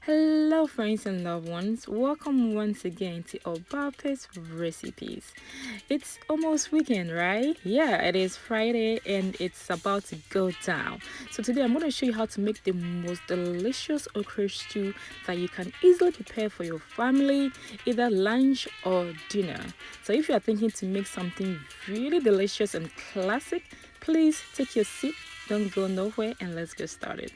Hello, friends and loved ones. Welcome once again to OBAAPA'S recipes. It's almost weekend, right? Yeah, it is Friday and it's about to go down. So today I'm going to show you how to make the most delicious okra stew that you can easily prepare for your family, either lunch or dinner. So if you are thinking to make something really delicious and classic, please take your seat, don't go nowhere, and let's get started.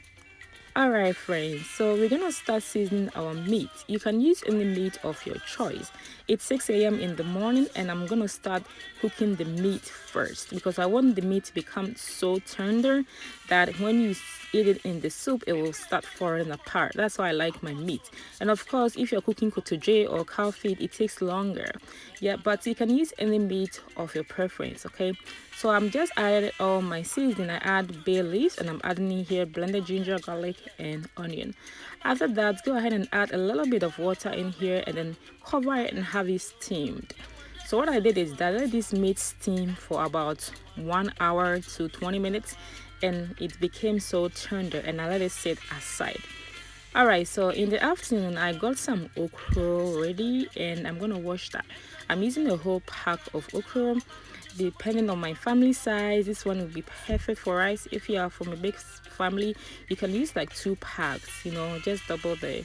Alright friends, so we're gonna start seasoning our meat. You can use any meat of your choice. It's 6 a.m. in the morning and I'm gonna start cooking the meat first because I want the meat to become so tender that when you eat it in the soup it will start falling apart. That's why I like my meat. And of course, if you're cooking cottage or cow feet, it takes longer. Yeah, but you can use any meat of your preference, okay? So I'm just added all my seasoning. I add bay leaves and I'm adding in here blended ginger, garlic, and onion. After that, go ahead and add a little bit of water in here and then cover it and have it steamed. So what I did is that I let this meat steam for about 1 hour to 20 minutes and it became so tender and I let it sit aside. Alright, so in the afternoon I got some okra ready and I'm gonna wash that. I'm using a whole pack of okra. Depending on my family size, this one will be perfect for rice. If you are from a big family, you can use like 2 packs, just double the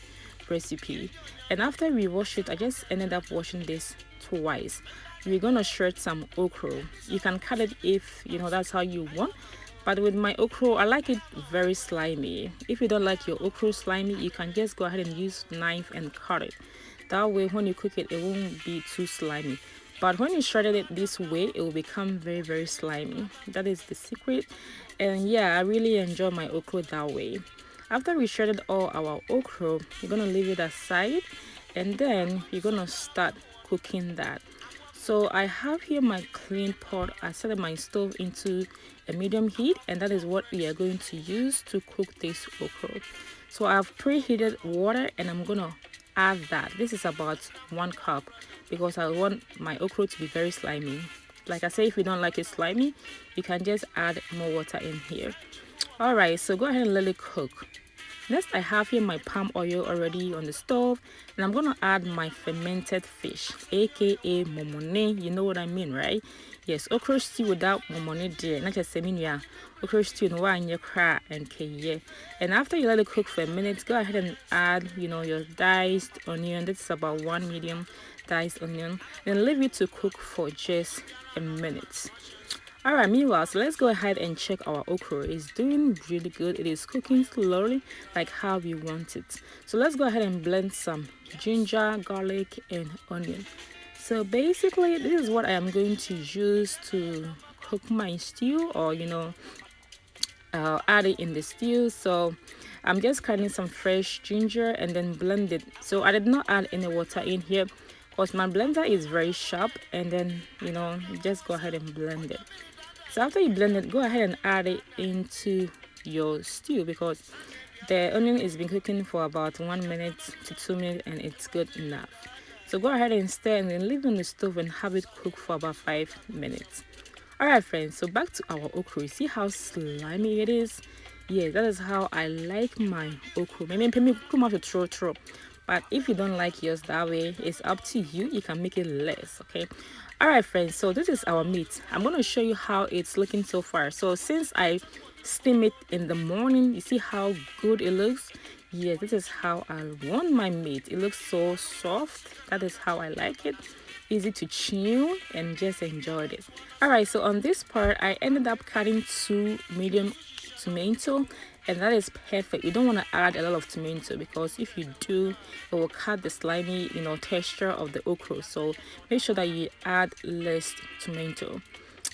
recipe. And after we wash it, I just ended up washing this twice. We're gonna shred some okra. You can cut it if that's how you want, but with my okra I like it very slimy. If you don't like your okra slimy, you can just go ahead and use knife and cut it. That way when you cook it, it won't be too slimy, but when you shredded it this way it will become very slimy. That is the secret. And yeah, I really enjoy my okra that way. After we shredded all our okra, you're gonna leave it aside and then you're gonna start cooking that. So I have here my clean pot. I set my stove into a medium heat and that is what we are going to use to cook this okra. So I've preheated water and I'm gonna add that. This is about 1 cup because I want my okra to be very slimy. Like I say, if you don't like it slimy, you can just add more water in here. Alright, so go ahead and let it cook. Next, I have here my palm oil already on the stove and I'm gonna add my fermented fish, aka momone. You know what I mean, right? Yes, okra stew without momone dear. Not just seminia. Okra stew no one your cra and kale. And after you let it cook for a minute, go ahead and add, your diced onion. This is about 1 medium diced onion. Then leave it to cook for just a minute. Alright, meanwhile, so let's go ahead and check our okra. It's doing really good. It is cooking slowly like how we want it. So let's go ahead and blend some ginger, garlic, and onion. So basically, this is what I am going to use to cook my stew, or add it in the stew. So I'm just cutting some fresh ginger and then blend it. So I did not add any water in here because my blender is very sharp, and then just go ahead and blend it. So after you blend it, go ahead and add it into your stew because the onion has been cooking for about 1 minute to 2 minutes and it's good enough. So go ahead and stir and then leave it on the stove and have it cook for about 5 minutes. Alright friends, so back to our okra. See how slimy it is? Yeah, that is how I like my okra. Maybe come out to throw. But if you don't like yours that way, it's up to you. You can make it less, okay? Alright friends, so this is our meat. I'm going to show you how it's looking so far. So since I steam it in the morning, you see how good it looks? Yeah, this is how I want my meat. It looks so soft. That is how I like it. Easy to chew and just enjoyed it. Alright, so on this part I ended up cutting 2 medium tomato, and that is perfect. You don't want to add a lot of tomato because if you do, it will cut the slimy texture of the okra. So make sure that you add less tomato.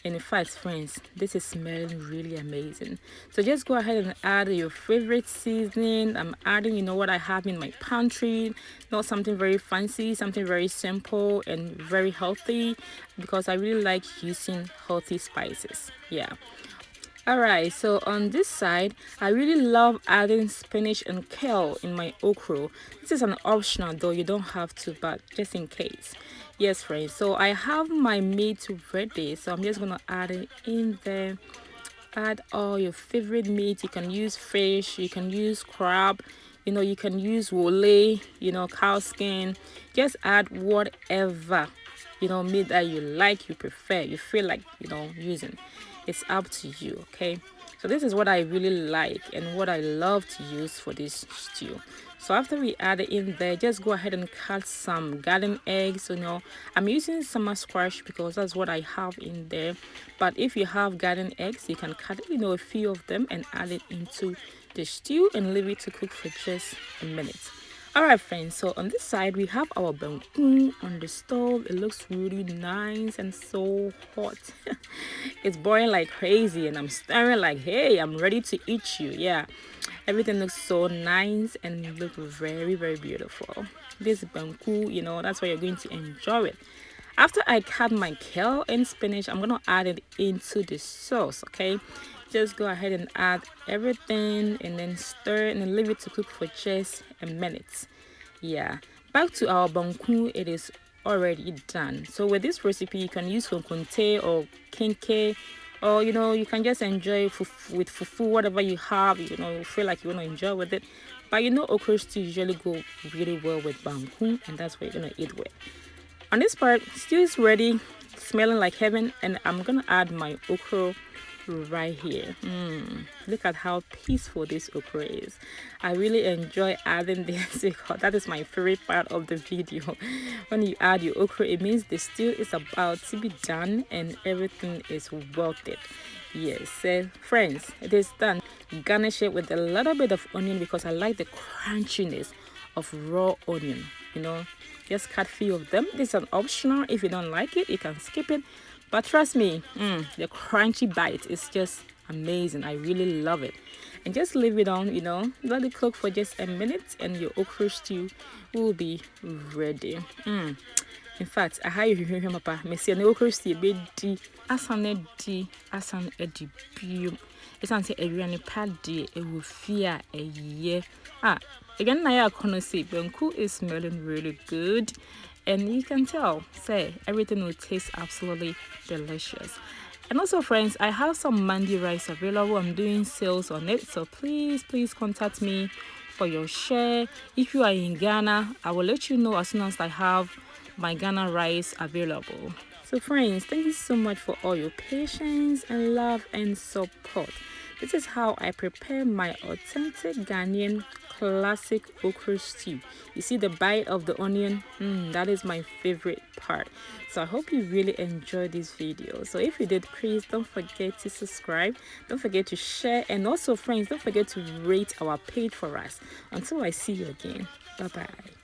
And in fact friends, this is smelling really amazing. So just go ahead and add your favorite seasoning. I'm adding what I have in my pantry, not something very fancy, something very simple and very healthy because I really like using healthy spices. Yeah. Alright, so on this side, I really love adding spinach and kale in my okra. This is an optional though, you don't have to, but just in case. Yes friends, so I have my meat ready, so I'm just gonna add it in there. Add all your favorite meat. You can use fish, you can use crab, You know, you can use wolle, you know, cow skin. Just add whatever, you know, meat that you like, you prefer, you feel like, you know, using. It's up to you, okay? So this is what I really like and what I love to use for this stew. So after we add it in there, just go ahead and cut some garden eggs. You know, I'm using summer squash because that's what I have in there. But if you have garden eggs, you can cut, you know, a few of them and add it into the stew and leave it to cook for just a minute. Alright friends, so on this side we have our banku on the stove. It looks really nice and so hot. It's boiling like crazy and I'm stirring like, hey, I'm ready to eat you. Yeah, everything looks so nice and look very, very beautiful. This banku, you know, that's why you're going to enjoy it. After I cut my kale and spinach, I'm gonna add it into the sauce, okay? Just go ahead and add everything and then stir and then leave it to cook for just a minute. Yeah, back to our banku, it is already done. So with this recipe, you can use konkonte or kenke, or you know, you can just enjoy with fufu, whatever you have, you know, feel like you want to enjoy with it. But you know, okra stew usually go really well with banku, and that's what you're gonna eat with. On this part, stew is ready, smelling like heaven, and I'm gonna add my okra right here. Look at how peaceful this okra is. I really enjoy adding this because that is my favorite part of the video. When you add your okra, it means the stew is about to be done and everything is worth it. Yes, friends, it is done. Garnish it with a little bit of onion because I like the crunchiness of raw onion. You know, just cut few of them. This is an optional. If you don't like it, you can skip it. But trust me, the crunchy bite is just amazing. I really love it. And just leave it on, you know, let it cook for just a minute and your okra stew will be ready. In fact, I have you papa. Messi and okra stew be di asan edi biom. It's an say everyone paddy it will fear a year. Again, I can say Banku is smelling really good. And you can tell, say, everything will taste absolutely delicious. And also, friends, I have some mandi rice available. I'm doing sales on it. So please contact me for your share. If you are in Ghana, I will let you know as soon as I have my Ghana rice available. So friends, thank you so much for all your patience and love and support. This is how I prepare my authentic Ghanaian classic okra stew. You see the bite of the onion? That is my favorite part. So I hope you really enjoyed this video. So if you did, please don't forget to subscribe. Don't forget to share. And also, friends, don't forget to rate our page for us. Until I see you again. Bye-bye.